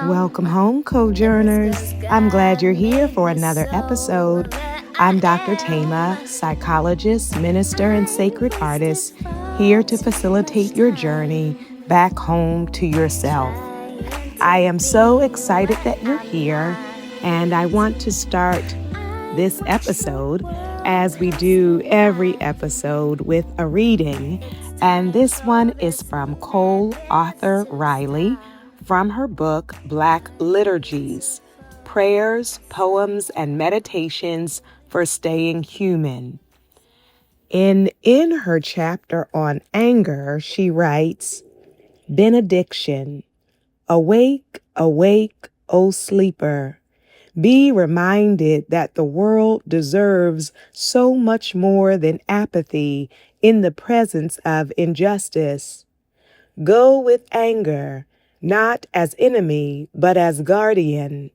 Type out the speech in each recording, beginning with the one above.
Welcome home, Cojourners. I'm glad you're here for another episode. I'm Dr. Thema, psychologist, minister, and sacred artist, here to facilitate your journey back home to yourself. I am so excited that you're here, and I want to start this episode, as we do every episode, with a reading. And this one is from Cole Arthur Riley from her book, Black Liturgies, Prayers, Poems, and Meditations for Staying Human. In her chapter on anger, she writes, Benediction, awake, awake, O sleeper. Be reminded that the world deserves so much more than apathy in the presence of injustice. Go with anger, not as enemy, but as guardian,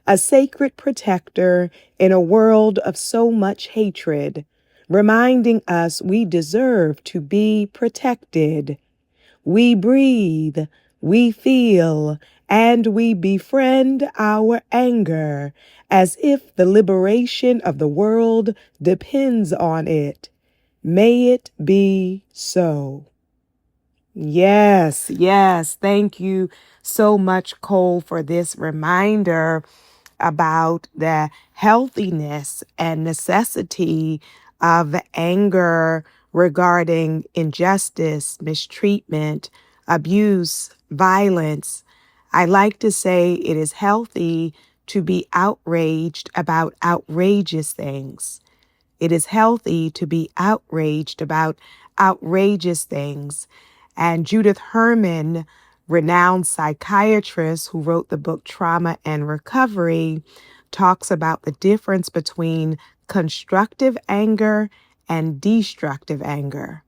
a sacred protector in a world of so much hatred, reminding us we deserve to be protected. We breathe, we feel, and we befriend our anger as if the liberation of the world depends on it. May it be so. Yes, yes. Thank you so much, Cole, for this reminder about the healthiness and necessity of anger regarding injustice, mistreatment, abuse, violence. I like to say it is healthy to be outraged about outrageous things. It is healthy to be outraged about outrageous things. And Judith Herman, renowned psychiatrist who wrote the book Trauma and Recovery, talks about the difference between constructive anger and destructive anger.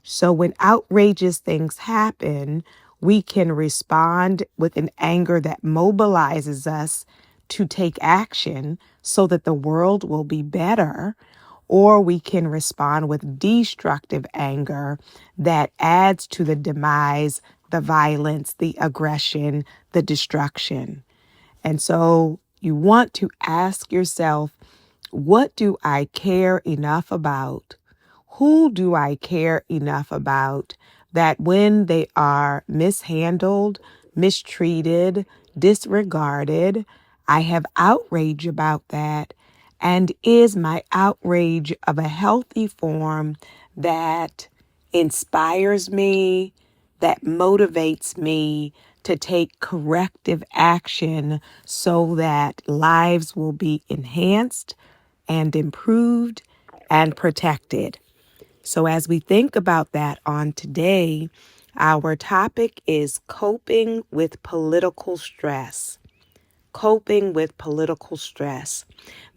So when outrageous things happen, we can respond with an anger that mobilizes us to take action so that the world will be better, or we can respond with destructive anger that adds to the demise, the violence, the aggression, the destruction. And so you want to ask yourself, what do I care enough about? Who do I care enough about that when they are mishandled, mistreated, disregarded, I have outrage about that? And is my outrage of a healthy form that inspires me, that motivates me to take corrective action so that lives will be enhanced and improved and protected? So as we think about that on today, our topic is coping with political stress. Coping with political stress.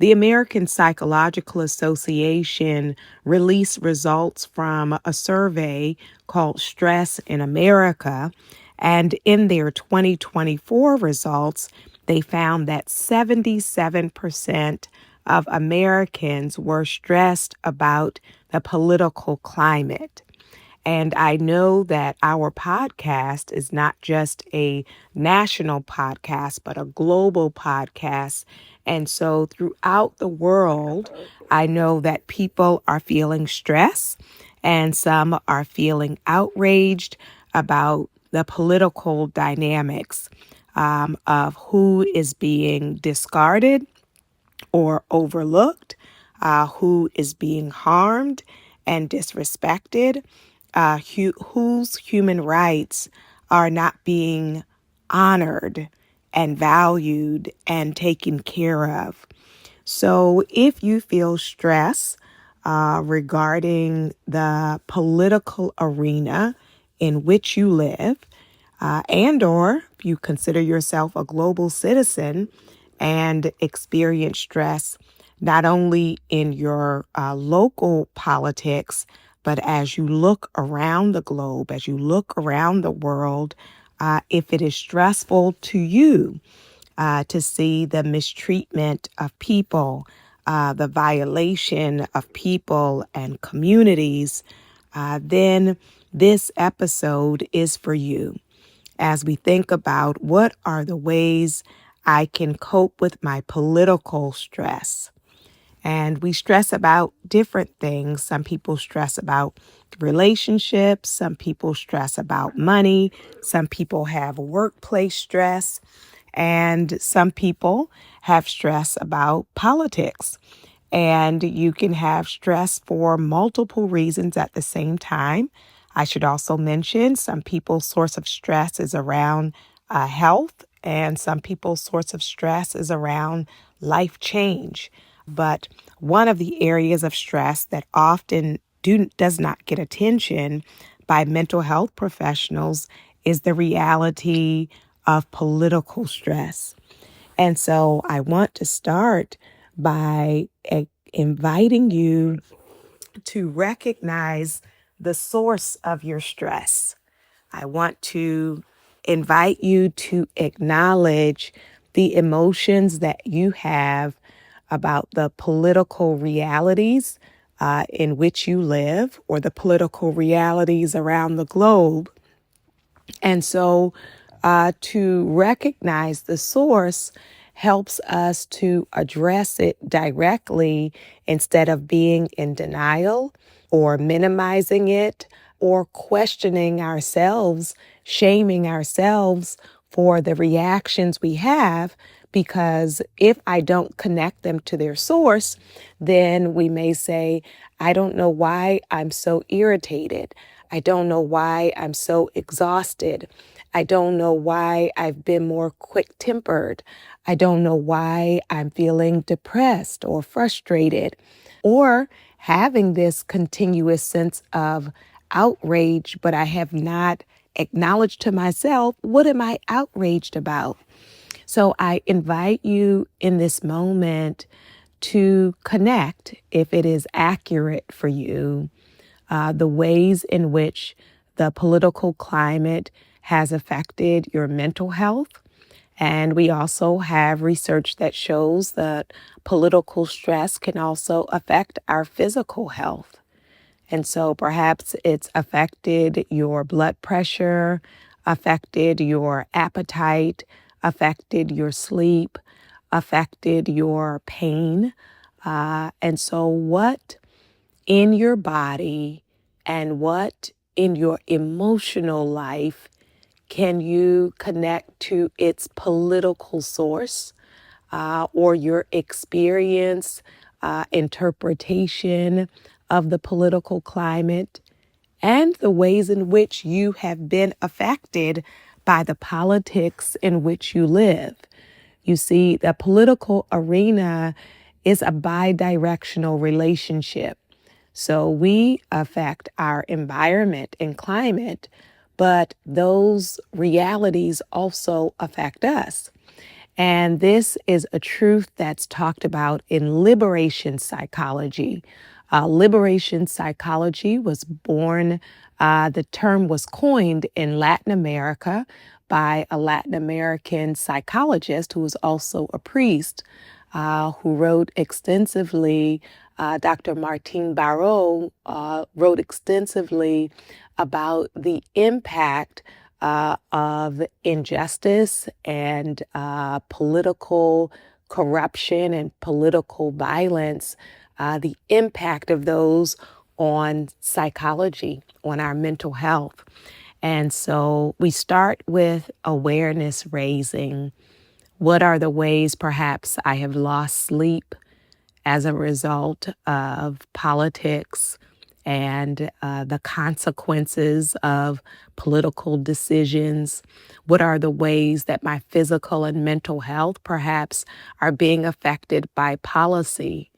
The American Psychological Association released results from a survey called Stress in America, and in their 2024 results, they found that 77% of Americans were stressed about the political climate. And I know that our podcast is not just a national podcast, but a global podcast. And so throughout the world, I know that people are feeling stress and some are feeling outraged about the political dynamics of who is being discarded or overlooked, who is being harmed and disrespected, whose human rights are not being honored and valued and taken care of. So if you feel stress regarding the political arena in which you live, and or you consider yourself a global citizen and experience stress not only in your local politics, but as you look around the globe, as you look around the world, if it is stressful to you to see the mistreatment of people, the violation of people and communities, then this episode is for you. as we think about what are the ways I can cope with my political stress. And we stress about different things. Some people stress about relationships. Some people stress about money. Some people have workplace stress. And some people have stress about politics. And you can have stress for multiple reasons at the same time. I should also mention some people's source of stress is around health, and some people's source of stress is around life change. But one of the areas of stress that often does not get attention by mental health professionals is the reality of political stress. And so I want to start by inviting you to recognize the source of your stress. I want to invite you to acknowledge the emotions that you have about the political realities in which you live, or the political realities around the globe. And so to recognize the source helps us to address it directly instead of being in denial or minimizing it or questioning ourselves, shaming ourselves for the reactions we have. Because if I don't connect them to their source, then we may say, I don't know why I'm so irritated. I don't know why I'm so exhausted. I don't know why I've been more quick-tempered. I don't know why I'm feeling depressed or frustrated, or having this continuous sense of outrage, but I have not acknowledged to myself, what am I outraged about? So I invite you in this moment to connect, if it is accurate for you, the ways in which the political climate has affected your mental health. And we also have research that shows that political stress can also affect our physical health. And so perhaps it's affected your blood pressure, affected your appetite, affected your sleep, affected your pain. And so, what in your body and what in your emotional life can you connect to its political source, or your experience, interpretation of the political climate, and the ways in which you have been affected by the politics in which you live? You see, the political arena is a bi-directional relationship. So we affect our environment and climate, but those realities also affect us. And this is a truth that's talked about in liberation psychology. Liberation psychology was born, the term was coined in Latin America by a Latin American psychologist who was also a priest, who wrote extensively. Dr. Martin Barreau wrote extensively about the impact of injustice and political corruption and political violence, the impact of those on psychology, on our mental health. And so we start with awareness raising. What are the ways perhaps I have lost sleep as a result of politics and the consequences of political decisions? What are the ways that my physical and mental health perhaps are being affected by policy?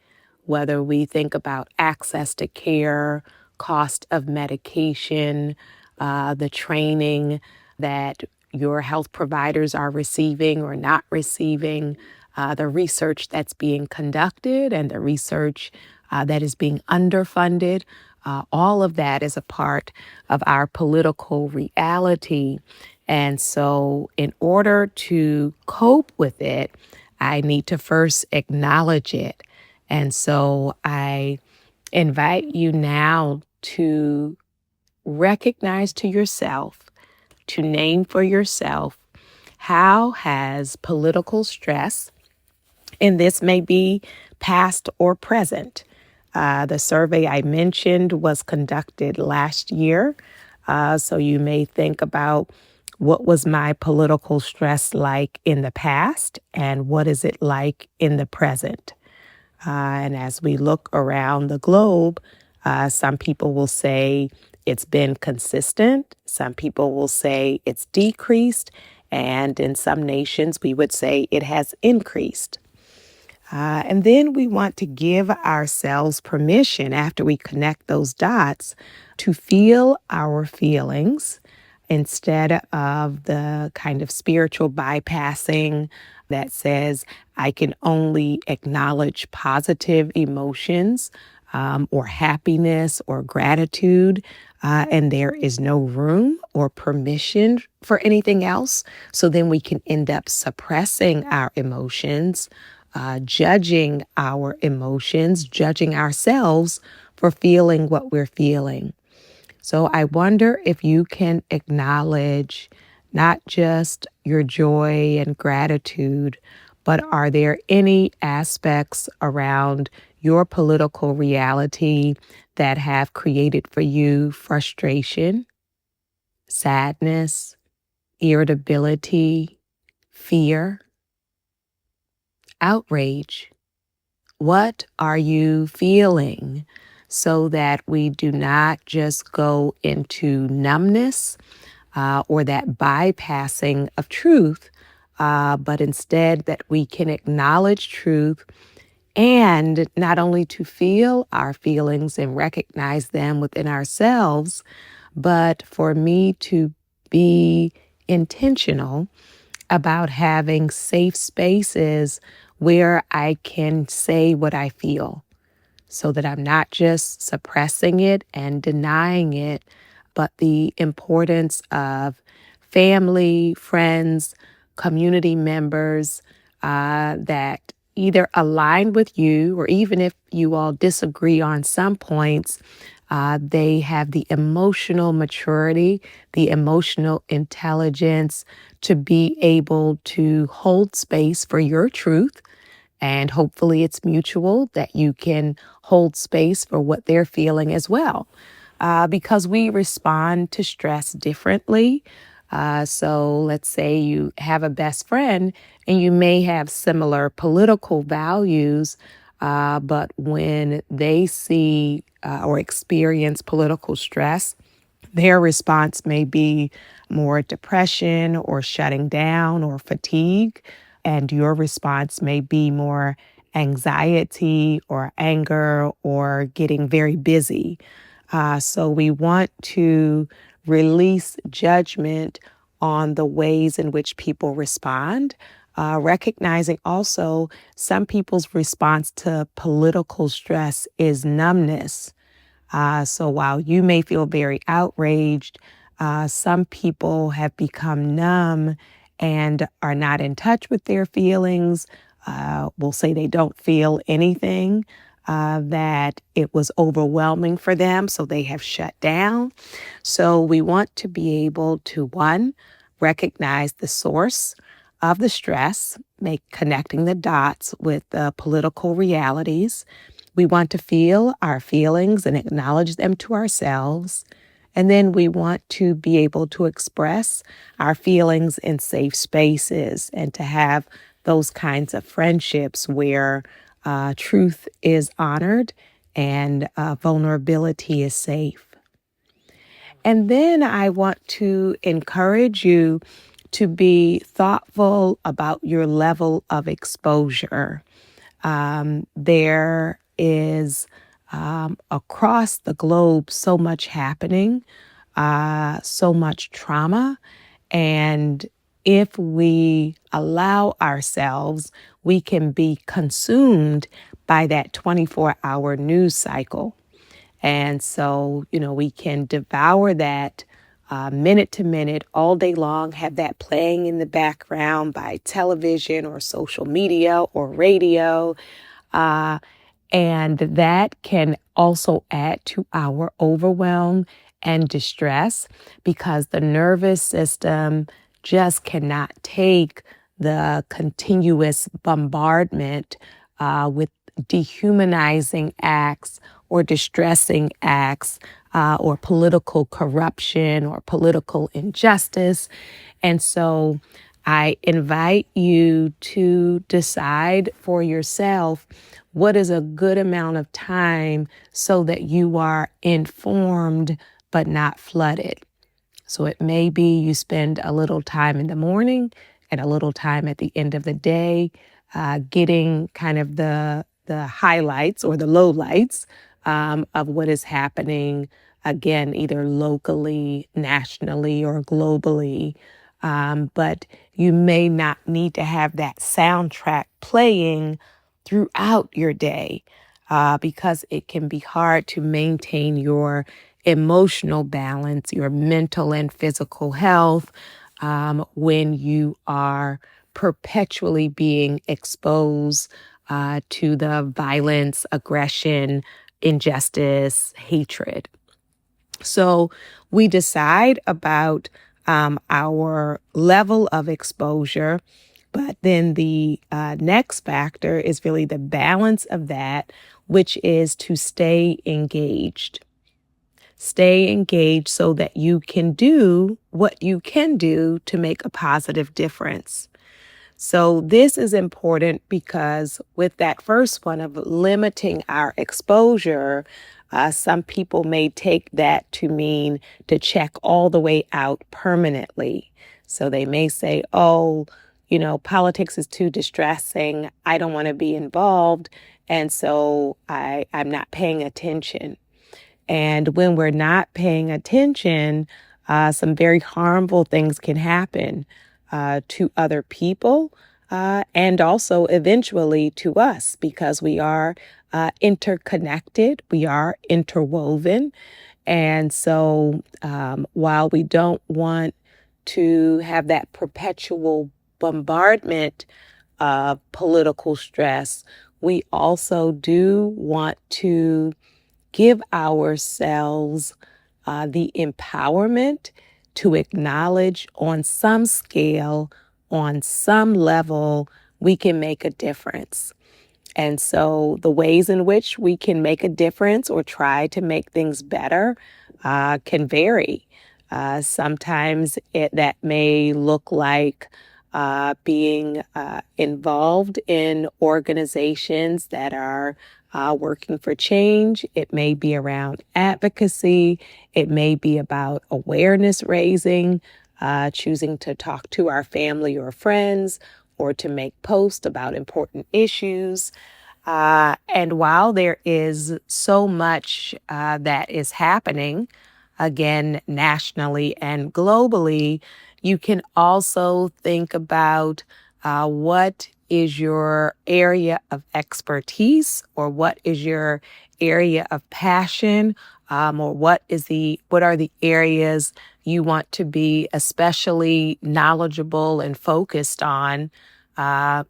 Whether we think about access to care, cost of medication, the training that your health providers are receiving or not receiving, the research that's being conducted and the research that is being underfunded. All of that is a part of our political reality. And so, in order to cope with it, I need to first acknowledge it. And so, I invite you now to recognize to yourself, to name for yourself, how has political stress, and this may be past or present. The survey I mentioned was conducted last year. So you may think about what was my political stress like in the past and what is it like in the present. And as we look around the globe, some people will say it's been consistent. Some people will say it's decreased. And in some nations, we would say it has increased. And then we want to give ourselves permission after we connect those dots to feel our feelings instead of the kind of spiritual bypassing that says I can only acknowledge positive emotions or happiness or gratitude, and there is no room or permission for anything else. So then we can end up suppressing our emotions, judging our emotions, judging ourselves for feeling what we're feeling. So I wonder if you can acknowledge not just your joy and gratitude, but are there any aspects around your political reality that have created for you frustration, sadness, irritability, fear, outrage? What are you feeling so that we do not just go into numbness or that bypassing of truth, but instead that we can acknowledge truth and not only to feel our feelings and recognize them within ourselves, but for me to be intentional about having safe spaces where I can say what I feel so that I'm not just suppressing it and denying it, but the importance of family, friends, community members that either align with you or even if you all disagree on some points, they have the emotional maturity, the emotional intelligence to be able to hold space for your truth. And hopefully it's mutual that you can hold space for what they're feeling as well. Because we respond to stress differently. So let's say you have a best friend and you may have similar political values, but when they see or experience political stress, their response may be more depression or shutting down or fatigue, and your response may be more anxiety or anger or getting very busy. So we want to release judgment on the ways in which people respond, recognizing also some people's response to political stress is numbness. So while you may feel very outraged, some people have become numb and are not in touch with their feelings. Will say they don't feel anything, that it was overwhelming for them, so they have shut down. So we want to be able to, one, recognize the source of the stress, make connecting the dots with the political realities. We want to feel our feelings and acknowledge them to ourselves. And then we want to be able to express our feelings in safe spaces and to have those kinds of friendships where truth is honored and vulnerability is safe. And then I want to encourage you to be thoughtful about your level of exposure. There is across the globe so much happening, so much trauma. And if we allow ourselves, we can be consumed by that 24-hour news cycle. And so, we can devour that minute to minute all day long, have that playing in the background by television or social media or radio. And that can also add to our overwhelm and distress, because the nervous system just cannot take the continuous bombardment with dehumanizing acts or distressing acts or political corruption or political injustice. And so I invite you to decide for yourself what is a good amount of time so that you are informed but not flooded. So it may be you spend a little time in the morning and a little time at the end of the day, getting kind of the highlights or the lowlights of what is happening, again, either locally, nationally, or globally. But you may not need to have that soundtrack playing throughout your day because it can be hard to maintain your emotional balance, your mental and physical health when you are perpetually being exposed to the violence, aggression, injustice, hatred. So we decide about our level of exposure, but then the next factor is really the balance of that, which is to stay engaged. Stay engaged so that you can do what you can do to make a positive difference. So this is important because with that first one of limiting our exposure, some people may take that to mean to check all the way out permanently. So they may say, oh, politics is too distressing. I don't want to be involved. And so I'm not paying attention. And when we're not paying attention, some very harmful things can happen to other people and also eventually to us because we are interconnected, we are interwoven. And so while we don't want to have that perpetual bombardment of political stress, we also do want to give ourselves the empowerment to acknowledge on some scale, on some level, we can make a difference. And so the ways in which we can make a difference or try to make things better can vary. Sometimes that may look like being involved in organizations that are working for change. It may be around advocacy. It may be about awareness raising, choosing to talk to our family or friends, or to make posts about important issues. And while there is so much that is happening, again, nationally and globally, you can also think about what is your area of expertise or what is your area of passion or what are the areas you want to be especially knowledgeable and focused on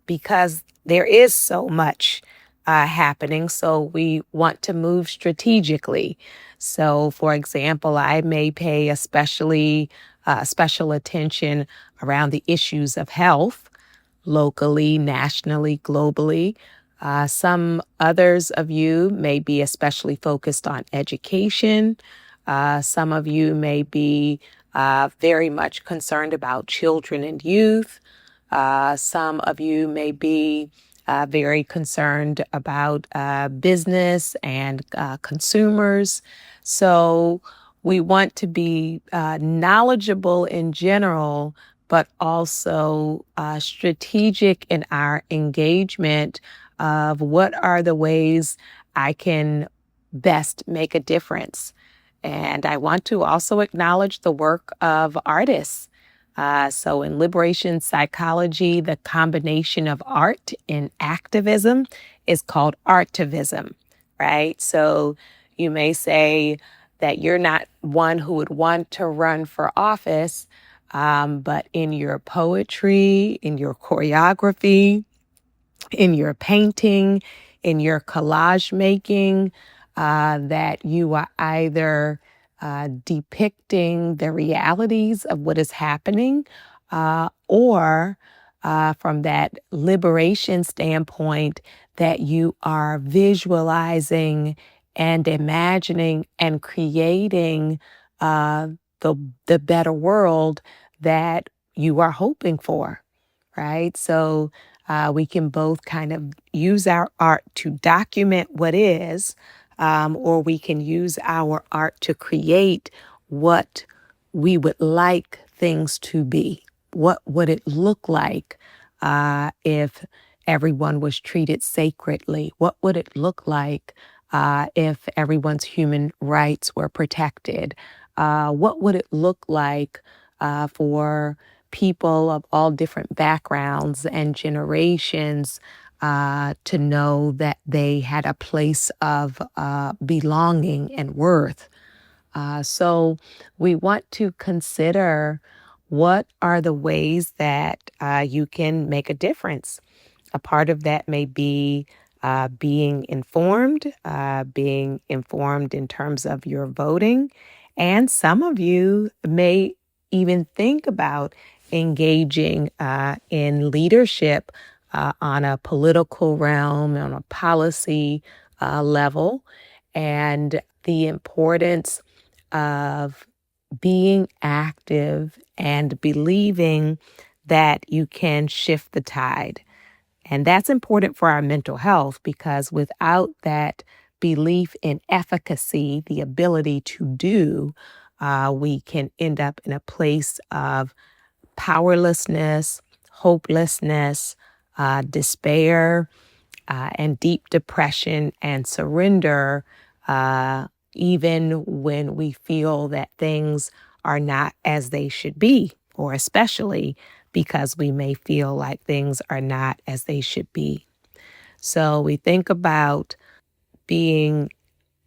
because there is so much happening. So we want to move strategically. So, for example, I may pay especially special attention around the issues of health, locally, nationally, globally. Some others of you may be especially focused on education. Some of you may be very much concerned about children and youth. Some of you may be very concerned about business and consumers. So we want to be knowledgeable in general, but also strategic in our engagement of what are the ways I can best make a difference. And I want to also acknowledge the work of artists. So in liberation psychology, the combination of art and activism is called artivism, right? So you may say that you're not one who would want to run for office, but in your poetry, in your choreography, in your painting, in your collage making, that you are either depicting the realities of what is happening, or from that liberation standpoint, that you are visualizing and imagining and creating uh, the, the better world that you are hoping for, right? So we can both kind of use our art to document what is, or we can use our art to create what we would like things to be. What would it look like if everyone was treated sacredly? What would it look like if everyone's human rights were protected? What would it look like for people of all different backgrounds and generations to know that they had a place of belonging and worth? So we want to consider what are the ways that you can make a difference. A part of that may be being informed in terms of your voting. And some of you may even think about engaging in leadership on a political realm, on a policy level, and the importance of being active and believing that you can shift the tide. And that's important for our mental health, because without that belief in efficacy, the ability to do, we can end up in a place of powerlessness, hopelessness, despair, and deep depression and surrender, even when we feel that things are not as they should be, or especially because we may feel like things are not as they should be. So we think about being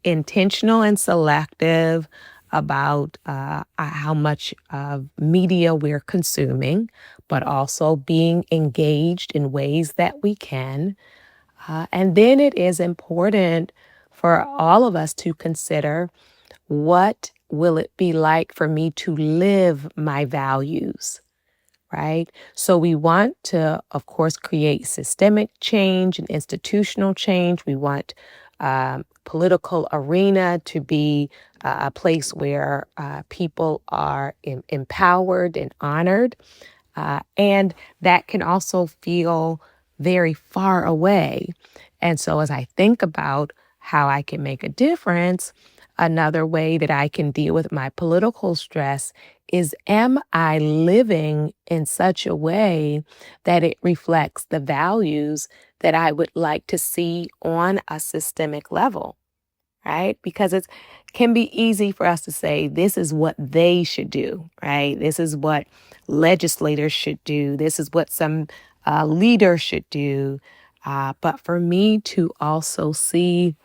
intentional and selective about how much media we're consuming, but also being engaged in ways that we can. And then it is important for all of us to consider, what will it be like for me to live my values, right? So we want to, of course, create systemic change and institutional change. We want political arena to be a place where people are empowered and honored. And that can also feel very far away. And so as I think about how I can make a difference, another way that I can deal with my political stress is, am I living in such a way that it reflects the values that I would like to see on a systemic level? Right? Because it can be easy for us to say, this is what they should do, right? This is what legislators should do. This is what some leader should do. But for me to also see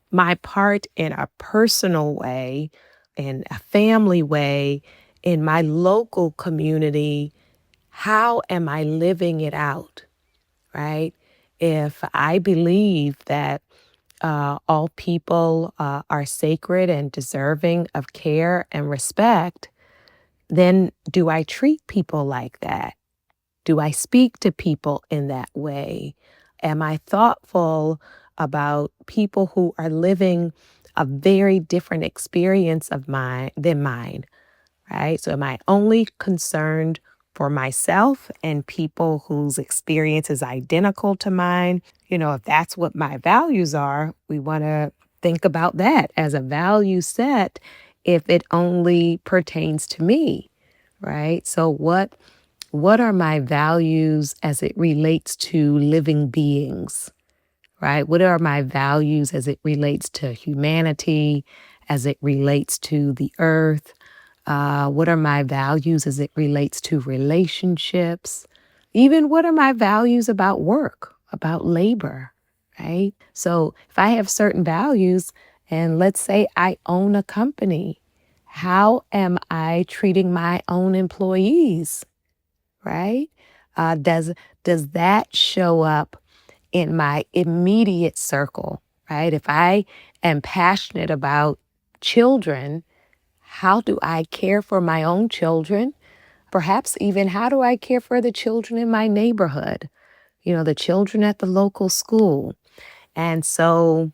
my part in a personal way, in a family way, in my local community, how am I living it out, right? If I believe that all people are sacred and deserving of care and respect, then do I treat people like that? Do I speak to people in that way? Am I thoughtful about people who are living a very different experience of mine than mine, right? So am I only concerned for myself and people whose experience is identical to mine? If that's what my values are, we want to think about that as a value set if it only pertains to me, right? So what are my values as it relates to living beings, right? What are my values as it relates to humanity, as it relates to the earth? What are my values as it relates to relationships? Even what are my values about work, about labor, right? So if I have certain values, and let's say I own a company, how am I treating my own employees, right? Does that show up in my immediate circle, right? If I am passionate about children, how do I care for my own children? Perhaps even how do I care for the children in my neighborhood? The children at the local school. And so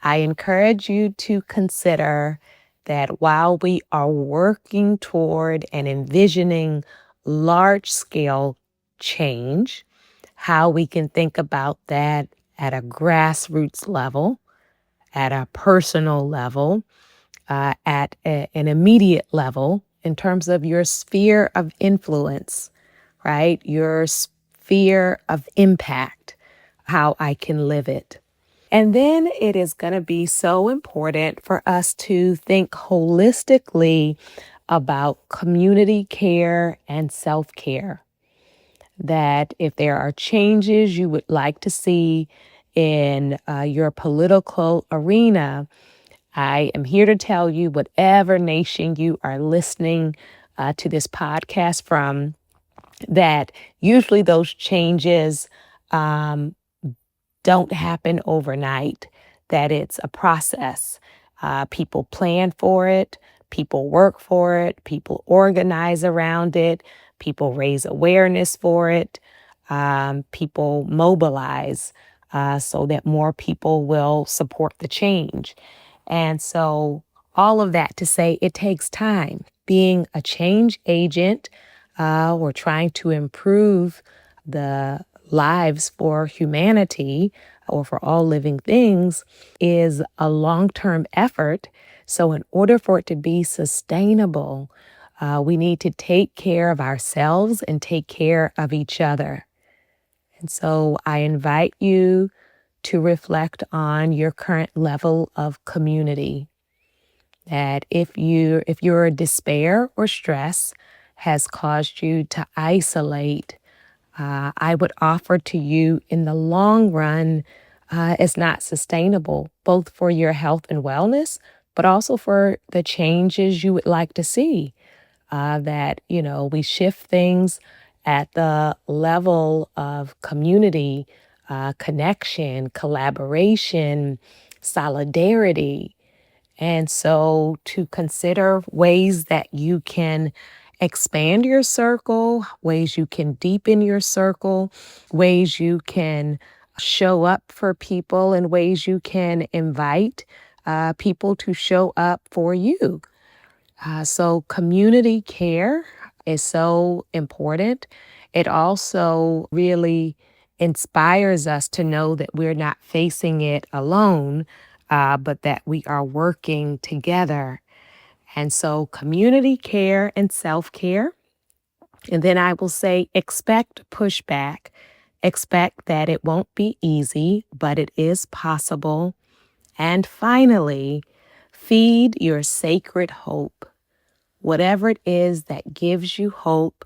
I encourage you to consider that while we are working toward and envisioning large scale change, how we can think about that at a grassroots level, at a personal level, an immediate level in terms of your sphere of influence, right? Your sphere of impact, how I can live it. And then it is going to be so important for us to think holistically about community care and self-care. That if there are changes you would like to see in your political arena, I am here to tell you, whatever nation you are listening to this podcast from, that usually those changes don't happen overnight, that it's a process. People plan for it, people work for it, people organize around it, people raise awareness for it, people mobilize so that more people will support the change. And so all of that to say it takes time. Being a change agent or trying to improve the lives for humanity or for all living things is a long-term effort. So in order for it to be sustainable, we need to take care of ourselves and take care of each other. And so I invite you to reflect on your current level of community. That if your despair or stress has caused you to isolate, I would offer to you in the long run, it's not sustainable, both for your health and wellness, but also for the changes you would like to see. That, we shift things at the level of community, connection, collaboration, solidarity. And so to consider ways that you can expand your circle, ways you can deepen your circle, ways you can show up for people, and ways you can invite people to show up for you. So community care is so important. It also really inspires us to know that we're not facing it alone, but that we are working together. And so community care and self-care. And then I will say, expect pushback. Expect that it won't be easy, but it is possible. And finally, feed your sacred hope. Whatever it is that gives you hope,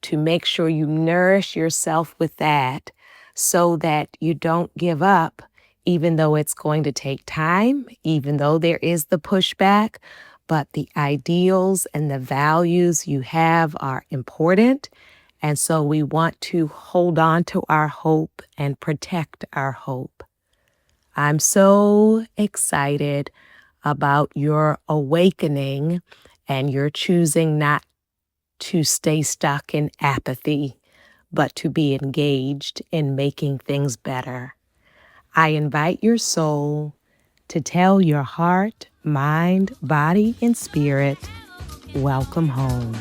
to make sure you nourish yourself with that so that you don't give up, even though it's going to take time, even though there is the pushback, but the ideals and the values you have are important. And so we want to hold on to our hope and protect our hope. I'm so excited about your awakening and your choosing not to stay stuck in apathy, but to be engaged in making things better. I invite your soul to tell your heart, mind, body, and spirit, welcome home.